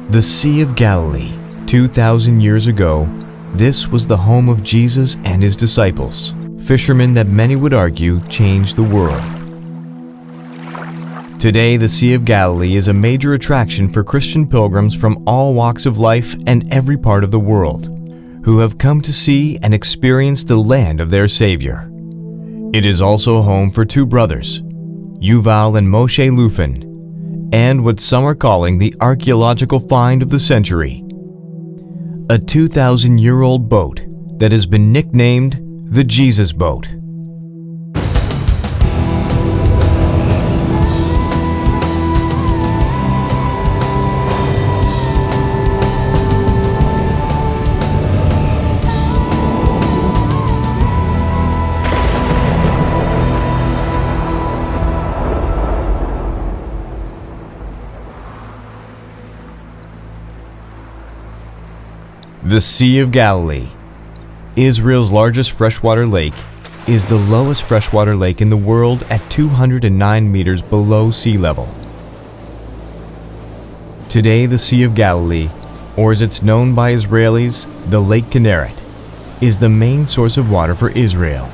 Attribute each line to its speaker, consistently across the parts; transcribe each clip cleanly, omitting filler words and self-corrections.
Speaker 1: The Sea of Galilee. 2,000 years ago, this was the home of Jesus and his disciples, fishermen that many would argue changed the world. Today, the Sea of Galilee is a major attraction for Christian pilgrims from all walks of life and every part of the world, who have come to see and experience the land of their Savior. It is also home for two brothers, Yuval and Moshe Lufin, and what some are calling the archaeological find of the century. A 2,000-year-old boat that has been nicknamed the Jesus Boat. The Sea of Galilee, Israel's largest freshwater lake, is the lowest freshwater lake in the world at 209 meters below sea level. Today, the Sea of Galilee, or as it's known by Israelis, the Lake Kinneret, is the main source of water for Israel.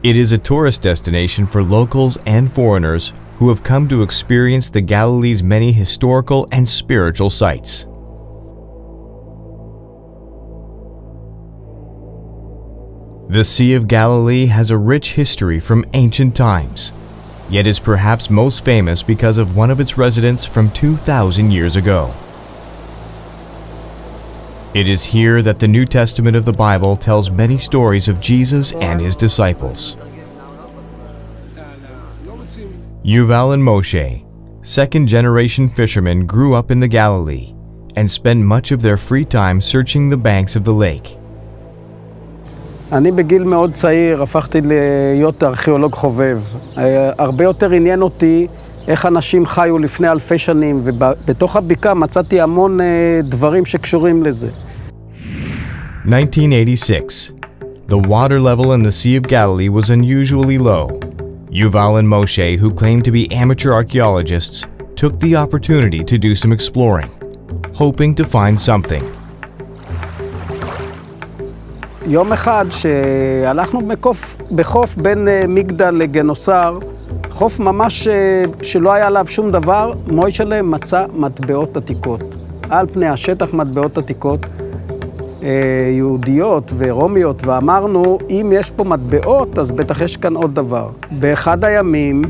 Speaker 1: It is a tourist destination for locals and foreigners who have come to experience the Galilee's many historical and spiritual sites. The Sea of Galilee has a rich history from ancient times, yet is perhaps most famous because of one of its residents from 2,000 years ago. It is here that the New Testament of the Bible tells many stories of Jesus and his disciples. Yuval and Moshe, second-generation fishermen, grew up in the Galilee and spent much of their free time searching the banks of the lake.
Speaker 2: אני בגיל מאוד צעיר הפכתי להיות ארכיאולוג חובב. הרבה יותר עניין אותי איך אנשים חיו לפני אלפי שנים, ובתוך הבקעה מצאתי המון דברים שקשורים לזה.
Speaker 1: 1986. The water level in the Sea of Galilee was unusually low. Yuval and Moshe, who claimed to be amateur archaeologists, took the opportunity to do some exploring, hoping to find something.
Speaker 2: יום אחד שהלכנו בחוף בין מגדל לגנוסר, חוף ממש שלא היה עליו שום דבר, מוישלה מצא מטבעות עתיקות. על פני השטח מטבעות עתיקות יהודיות ורומיות, ואמרנו, אם יש פה מטבעות, אז בטח יש כאן עוד דבר. באחד הימים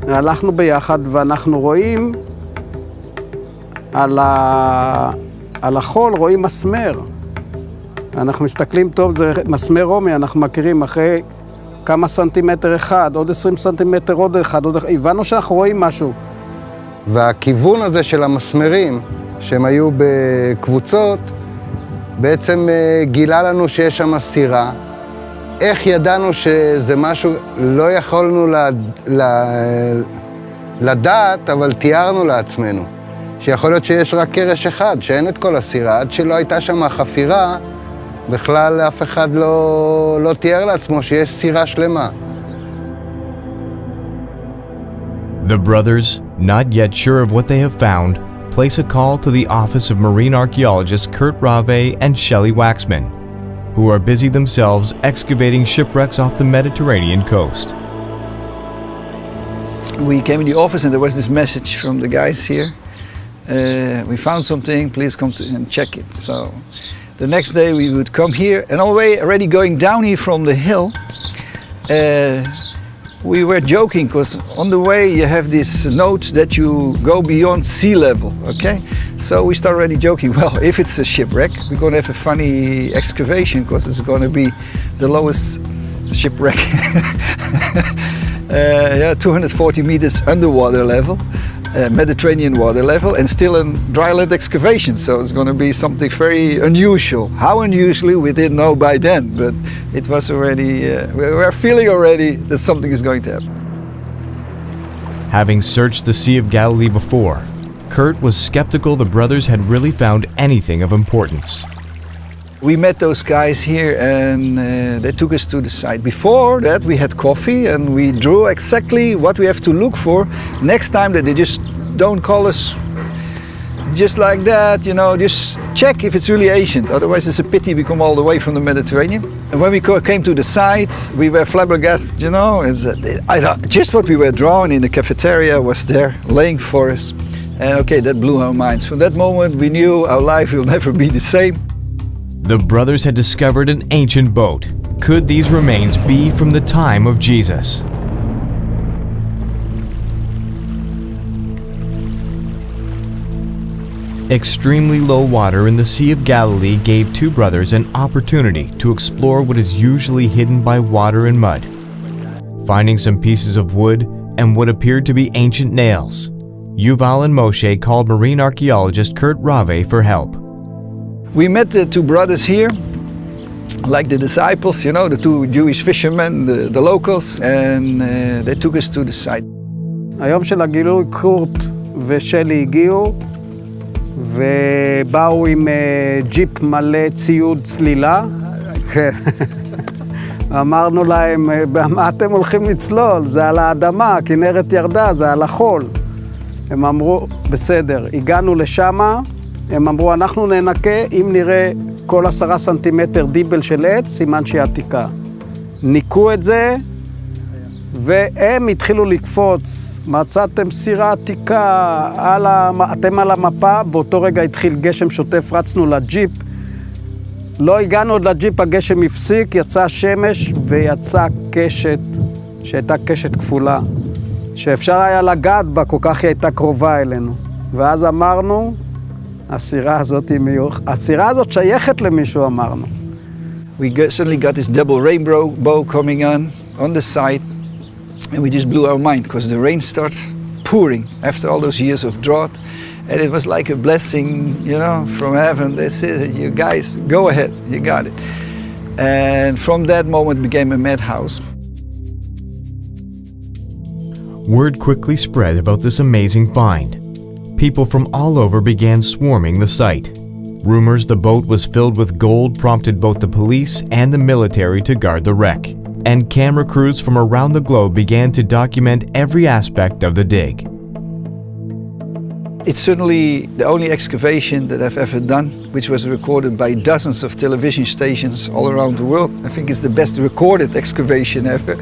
Speaker 2: הלכנו ביחד ואנחנו רואים על החול, רואים מסמר. אנחנו מסתכלים טוב, זה מסמר רומי, אנחנו מכירים אחרי כמה סנטימטר אחד, עוד 20 סנטימטר, עוד אחד, הבנו שאנחנו רואים משהו.
Speaker 3: והכיוון הזה של המסמרים, שהם היו בקבוצות, בעצם גילה לנו שיש שם סירה. איך ידענו שזה משהו, לא יכולנו לדעת, אבל תיארנו לעצמנו. שיכול להיות שיש רק קרש אחד, שאין את כל הסירה, עד שלא הייתה שם חפירה, בכלל אף אחד לא תיאר לעצמו שיש סירה שלמה.
Speaker 1: The brothers, not yet sure of what they have found, place a call to the office of marine archaeologists Kurt Rave and Shelley Waxman, who are busy themselves excavating shipwrecks off the Mediterranean coast.
Speaker 4: We came in the office and there was this message from the guys here. We found something, please come and check it. So the next day we would come here, and already going down here from the hill, we were joking because on the way you have this note that you go beyond sea level, okay? So we start already joking, well, if it's a shipwreck, we're going to have a funny excavation because it's going to be the lowest shipwreck. 240 meters underwater level. Mediterranean water level, and still a dryland excavation, so it's going to be something very unusual. How unusually we didn't know by then, but it was already, we were feeling already that something is going to happen.
Speaker 1: Having searched the Sea of Galilee before, Kurt was skeptical the brothers had really found anything of importance.
Speaker 4: We met those guys here and they took us to the site. Before that we had coffee and we drew exactly what we have to look for next time, that they just don't call us just like that, you know, just check if it's really ancient. Otherwise it's a pity we come all the way from the Mediterranean. And when we came to the site, we were flabbergasted, you know. Just what we were drawing in the cafeteria was there, laying for us. And okay, that blew our minds. From that moment we knew our life will never be the same.
Speaker 1: The brothers had discovered an ancient boat. Could these remains be from the time of Jesus? Extremely low water in the Sea of Galilee gave two brothers an opportunity to explore what is usually hidden by water and mud. Finding some pieces of wood and what appeared to be ancient nails, Yuval and Moshe called marine archaeologist Kurt Rave for help.
Speaker 4: We met the two brothers here, like the disciples, you know, the two Jewish fishermen, the locals, and they took us to the site.
Speaker 2: היום של הגילוי קורט ושלי הגיעו, ובאו עם ג'יפ מלא ציוד צלילה. אמרנו להם, במה אתם הולכים לצלול? זה על האדמה, כנרת ירדה, זה על החול. הם אמרו, בסדר, הגענו לשמה, הם אמרו, אנחנו ננקה, אם נראה כל 10 סנטימטר דיבל של עץ, סימן שהיא עתיקה. ניקו את זה, והם התחילו לקפוץ. מצאתם סירה עתיקה, אתם על המפה, באותו רגע התחיל גשם שוטף, רצנו לג'יפ. לא הגענו עוד לג'יפ, הגשם הפסיק, יצא שמש ויצא קשת, שהייתה קשת כפולה, שאפשר היה לגעת בה, כל כך היא הייתה קרובה אלינו. ואז אמרנו, הסירה הזאת שייכת למישהו, אמרנו.
Speaker 4: We suddenly got this double rainbow coming on the site, and we just blew our mind because the rain started pouring after all those years of drought, and it was like a blessing, you know, from heaven. They said, you guys, go ahead, you got it. And from that moment became a madhouse.
Speaker 1: Word quickly spread about this amazing find. People from all over began swarming the site. Rumors the boat was filled with gold prompted both the police and the military to guard the wreck, and camera crews from around the globe began to document every aspect of the dig.
Speaker 4: It's certainly the only excavation that I've ever done, which was recorded by dozens of television stations all around the world. I think it's the best recorded excavation ever.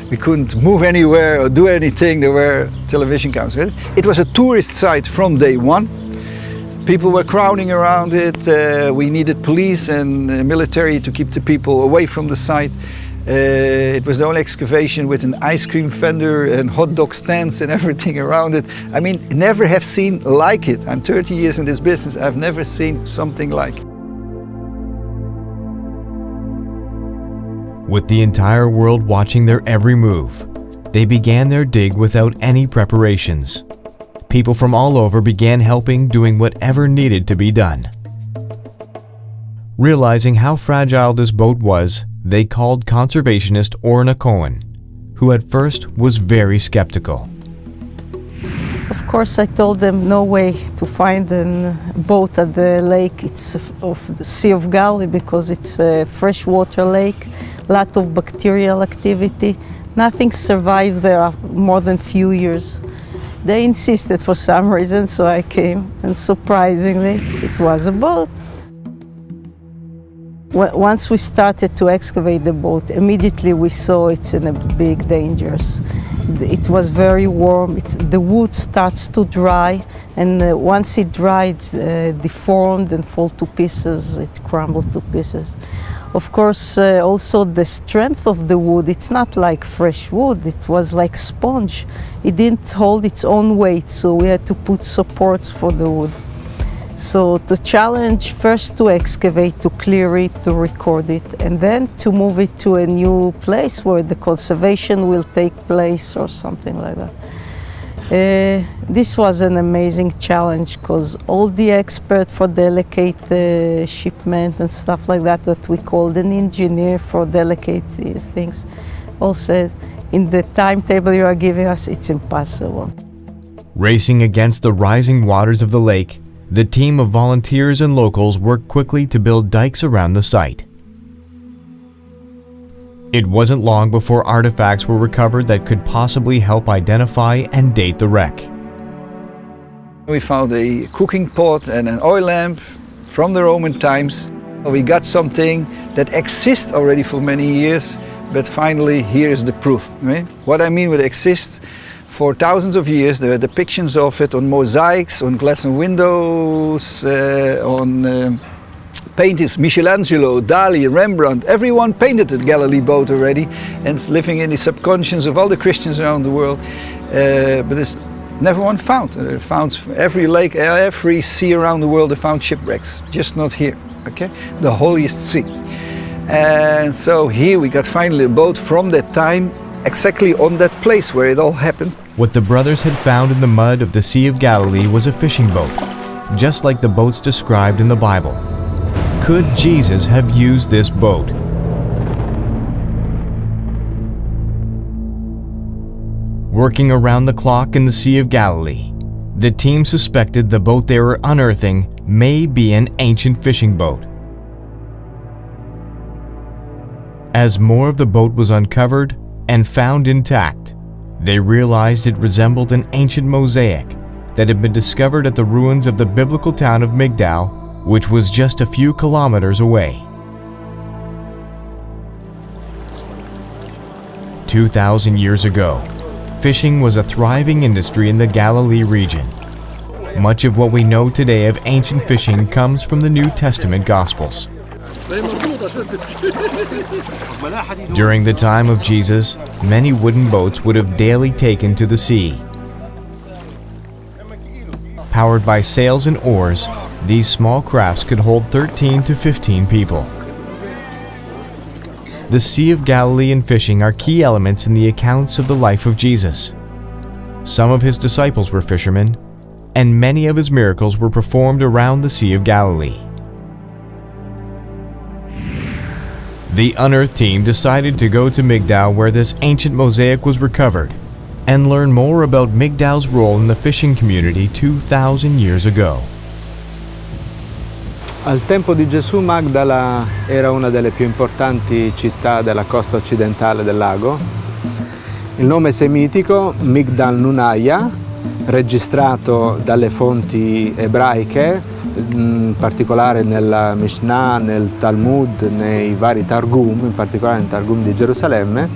Speaker 4: We couldn't move anywhere or do anything. There were television cameras with it. It was a tourist site from day one. People were crowding around it. We needed police and military to keep the people away from the site. It was the only excavation with an ice cream vendor and hot dog stands and everything around it. I mean, never have seen like it. I'm 30 years in this business. I've never seen something like it.
Speaker 1: With the entire world watching their every move, they began their dig without any preparations. People from all over began helping, doing whatever needed to be done. Realizing how fragile this boat was, they called conservationist Orna Cohen, who at first was very skeptical.
Speaker 5: Of course, I told them no way to find a boat at the lake. It's of the Sea of Galilee because it's a freshwater lake, lot of bacterial activity. Nothing survived there more than few years. They insisted for some reason, so I came, and surprisingly, it was a boat. Once we started to excavate the boat, immediately we saw it's in a big danger. It was very warm. The wood starts to dry, and once it dries, deformed and fall to pieces. It crumbled to pieces. Of course, also the strength of the wood, it's not like fresh wood, it was like sponge. It didn't hold its own weight, so we had to put supports for the wood. So the challenge first to excavate, to clear it, to record it, and then to move it to a new place where the conservation will take place or something like that. This was an amazing challenge because all the experts for delicate shipment and stuff like that we called an engineer for delicate things all said, in the timetable you are giving us, it's impossible.
Speaker 1: Racing against the rising waters of the lake, The team of volunteers and locals worked quickly to build dikes around the site. It wasn't long before artifacts were recovered that could possibly help identify and date the wreck.
Speaker 4: We found a cooking pot and an oil lamp from the Roman times. We got something that exists already for many years, but finally here is the proof. Right? What I mean with exists, for thousands of years there are depictions of it on mosaics, on glass and windows, on paintings. Michelangelo, Dali, Rembrandt, everyone painted the Galilee boat already, and it's living in the subconscious of all the Christians around the world. But it's never one found. Found every lake, every sea around the world, they found shipwrecks, just not here. Okay, the holiest sea. And so here we got finally a boat from that time, exactly on that place where it all happened.
Speaker 1: What the brothers had found in the mud of the Sea of Galilee was a fishing boat, just like the boats described in the Bible. Could Jesus have used this boat? Working around the clock in the Sea of Galilee, the team suspected the boat they were unearthing may be an ancient fishing boat. As more of the boat was uncovered and found intact, they realized it resembled an ancient mosaic that had been discovered at the ruins of the biblical town of Migdal, which was just a few kilometers away. 2,000 years ago, fishing was a thriving industry in the Galilee region. Much of what we know today of ancient fishing comes from the New Testament Gospels. During the time of Jesus, many wooden boats would have daily taken to the sea. Powered by sails and oars, these small crafts could hold 13 to 15 people. The Sea of Galilean fishing are key elements in the accounts of the life of Jesus. Some of his disciples were fishermen, and many of his miracles were performed around the Sea of Galilee. The Unearthed team decided to go to Migdal, where this ancient mosaic was recovered, and learn more about Migdal's role in the fishing community 2,000 years ago.
Speaker 6: Al tempo di Gesù Magdala era una delle più importanti città della costa occidentale del lago. Il nome semitico Migdal Nunaya, registrato dalle fonti ebraiche, in particolare nella Mishnah, nel Talmud, nei vari Targum, in particolare nel Targum di Gerusalemme,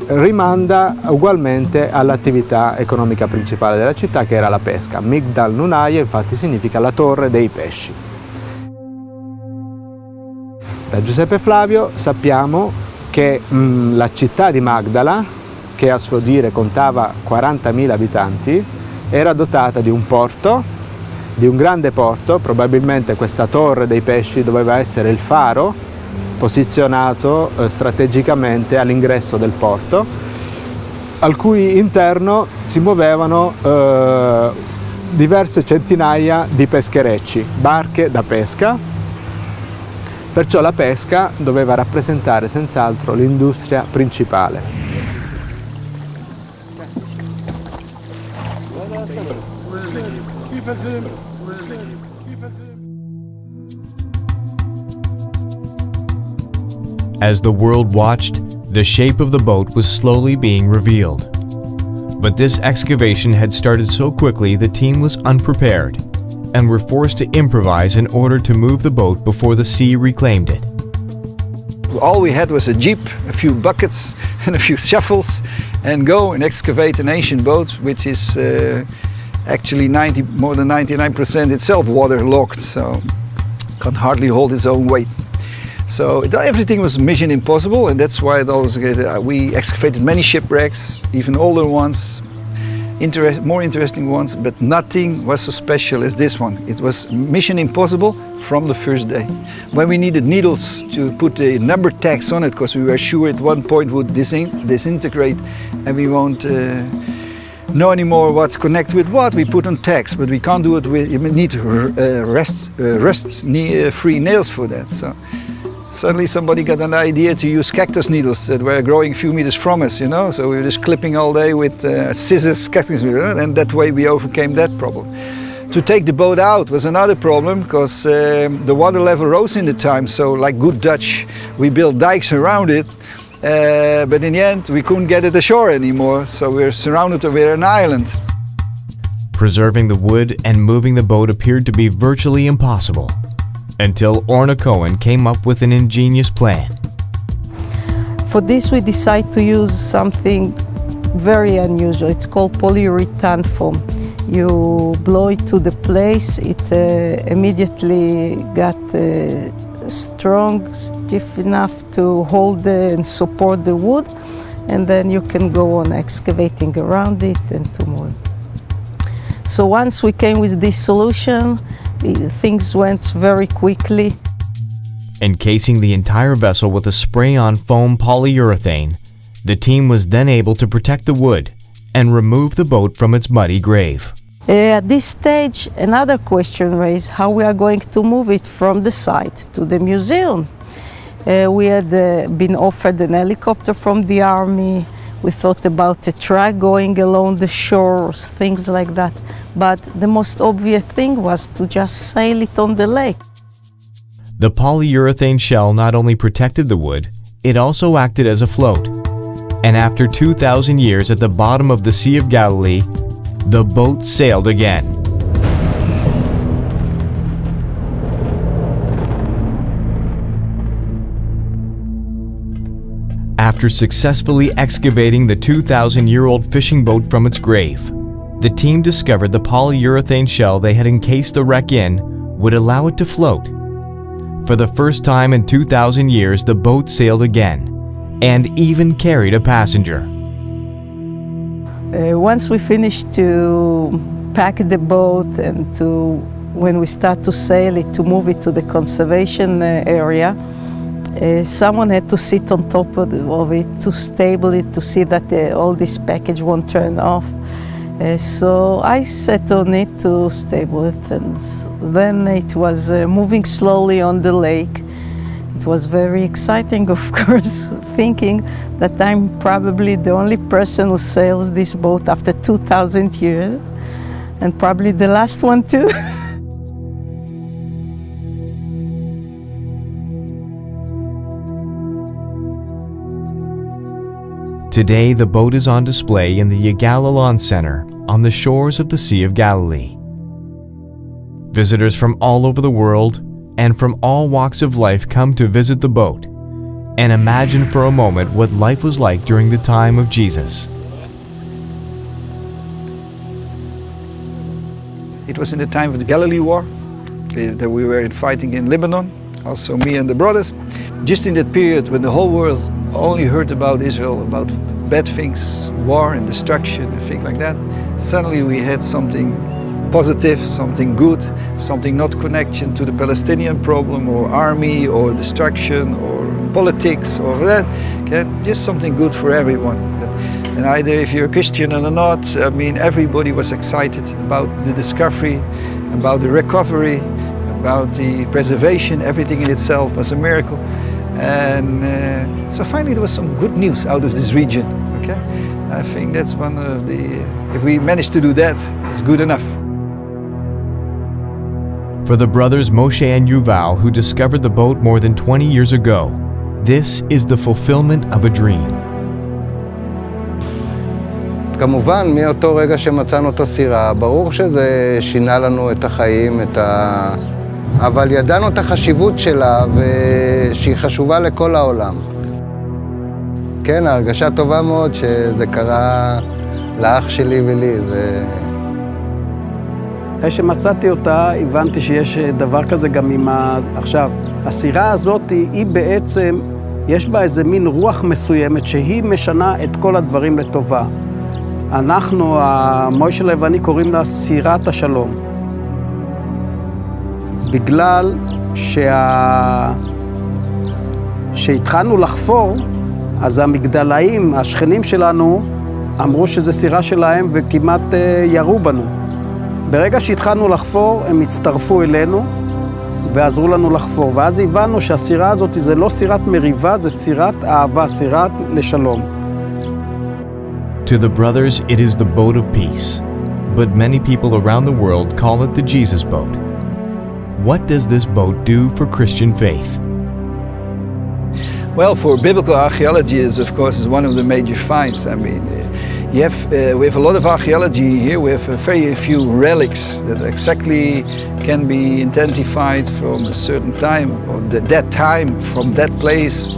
Speaker 6: rimanda ugualmente all'attività economica principale della città, che era la pesca. Migdal Nunaya infatti significa la torre dei pesci. Da Giuseppe Flavio sappiamo che la città di Magdala, che a suo dire contava 40.000 abitanti, era dotata di un porto, di un grande porto. Probabilmente questa torre dei pesci doveva essere il faro posizionato strategicamente all'ingresso del porto, al cui interno si muovevano diverse centinaia di pescherecci, barche da pesca. Perciò la pesca doveva rappresentare senz'altro l'industria principale.
Speaker 1: As the world watched, the shape of the boat was slowly being revealed. But this excavation had started so quickly the team was unprepared and were forced to improvise in order to move the boat before the sea reclaimed it.
Speaker 4: All we had was a jeep, a few buckets and a few shovels, and go and excavate an ancient boat, which is actually more than 99% itself waterlogged, so can't hardly hold its own weight. So everything was mission impossible, and that's why we excavated many shipwrecks, even older ones, more interesting ones, but nothing was so special as this one. It was mission impossible from the first day. When we needed needles to put the number tags on it, because we were sure at one point would disintegrate and we won't know anymore what's connected with what, we put on tags, but we can't do it with, you need rust-free nails for that. So suddenly somebody got an idea to use cactus needles that were growing a few meters from us, you know, so we were just clipping all day with scissors, cactus needles, and that way we overcame that problem. To take the boat out was another problem because the water level rose in the time, so like good Dutch, we built dikes around it, but in the end we couldn't get it ashore anymore, so we're surrounded with an island.
Speaker 1: Preserving the wood and moving the boat appeared to be virtually impossible, until Orna Cohen came up with an ingenious plan.
Speaker 5: For this we decided to use something very unusual. It's called polyurethane foam. You blow it to the place, it immediately got strong, stiff enough to hold and support the wood, and then you can go on excavating around it and to move. So once we came with this solution, things went very quickly.
Speaker 1: Encasing the entire vessel with a spray-on foam polyurethane, the team was then able to protect the wood and remove the boat from its muddy grave.
Speaker 5: At this stage, another question raised how we are going to move it from the site to the museum. We had been offered an helicopter from the army. We thought about a truck going along the shore, things like that. But the most obvious thing was to just sail it on the lake.
Speaker 1: The polyurethane shell not only protected the wood, it also acted as a float. And after 2,000 years at the bottom of the Sea of Galilee, the boat sailed again. After successfully excavating the 2,000-year-old fishing boat from its grave, the team discovered the polyurethane shell they had encased the wreck in would allow it to float. For the first time in 2,000 years, the boat sailed again, and even carried a passenger.
Speaker 5: Once we finished to pack the boat and when we start to sail it, to move it to the conservation area, someone had to sit on top of it to stable it, to see that all this package won't turn off. So I sat on it to stable it, and then it was moving slowly on the lake. It was very exciting, of course, thinking that I'm probably the only person who sails this boat after 2,000 years, and probably the last one too.
Speaker 1: Today, the boat is on display in the Galilean Center on the shores of the Sea of Galilee. Visitors from all over the world and from all walks of life come to visit the boat and imagine for a moment what life was like during the time of Jesus.
Speaker 4: It was in the time of the Galilee War that we were fighting in Lebanon, also me and the brothers. Just in that period when the whole world only heard about Israel, about bad things, war and destruction and things like that, suddenly we had something positive, something good, something not connection to the Palestinian problem or army or destruction or politics or that, okay? Just something good for everyone. And either if you're a Christian or not, I mean, everybody was excited about the discovery, about the recovery, about the preservation. Everything in itself was a miracle. And so finally there was some good news out of this region, okay? I think that's one of the, if we manage to do that, it's good enough.
Speaker 1: For the brothers Moshe and Yuval, who discovered the boat more than 20 years ago, this is the fulfillment of a dream.
Speaker 3: כמובן, מאותו רגע שמצאנו את הסירה, ברור שזה שינה לנו את החיים, אבל ידענו את החשיבות שלה ושהיא חשובה לכל העולם. כן, ההרגשה טובה מאוד שזה קרה לאח שלי ולי.
Speaker 2: אחרי שמצאתי אותה, הבנתי שיש דבר כזה גם עם עכשיו, הסירה הזאת היא בעצם, יש בה איזה מין רוח מסוימת שהיא משנה את כל הדברים לטובה. אנחנו, מוישלה ואני קוראים לה סירת השלום. בגלל שהתחלנו לחפור, אז המגדלאים, השכנים שלנו, אמרו שזה סירה שלהם וכמעט ירו בנו. ברגע שהתחלנו לחפור, הם הצטרפו אלינו ועזרו לנו לחפור. ואז הבנו שהסירה הזאת זה לא סירת מריבה, זה סירת אהבה, סירת לשלום.
Speaker 1: To the brothers, it is the boat of peace, but many people around the world call it the Jesus boat. What does this boat do for Christian faith?
Speaker 4: Well, for biblical archaeology, of course, is one of the major finds. I mean, we have a lot of archaeology here. We have very few relics that exactly can be identified from a certain time or that time from that place.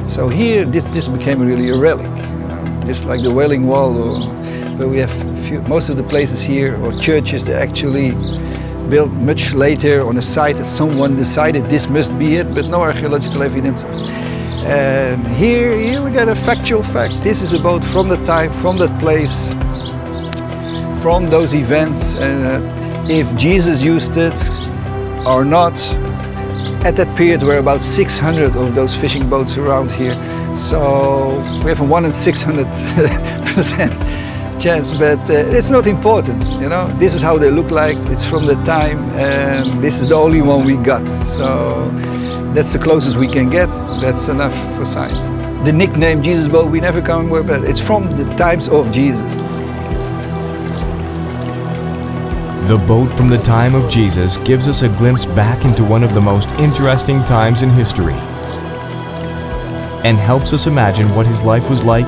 Speaker 4: So here, this became really a relic, you know, just like the Wailing Wall, where we have most of the places here or churches that actually built much later on a site that someone decided this must be it, but no archaeological evidence. And here we got a factual fact. This is a boat from the time, from that place, from those events. And if Jesus used it or not, at that period there were about 600 of those fishing boats around here. So we have a 1 in 600% chance, but it's not important, you know. This is how they look like. It's from the time, and this is the only one we got. So that's the closest we can get. That's enough for science. The nickname Jesus boat, we never come with, but it's from the times of Jesus.
Speaker 1: The boat from the time of Jesus gives us a glimpse back into one of the most interesting times in history and helps us imagine what his life was like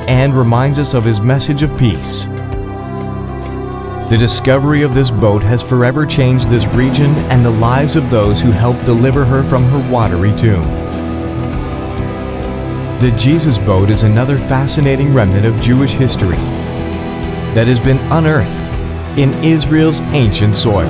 Speaker 1: and reminds us of his message of peace. The discovery of this boat has forever changed this region and the lives of those who helped deliver her from her watery tomb. The Jesus boat is another fascinating remnant of Jewish history that has been unearthed in Israel's ancient soil.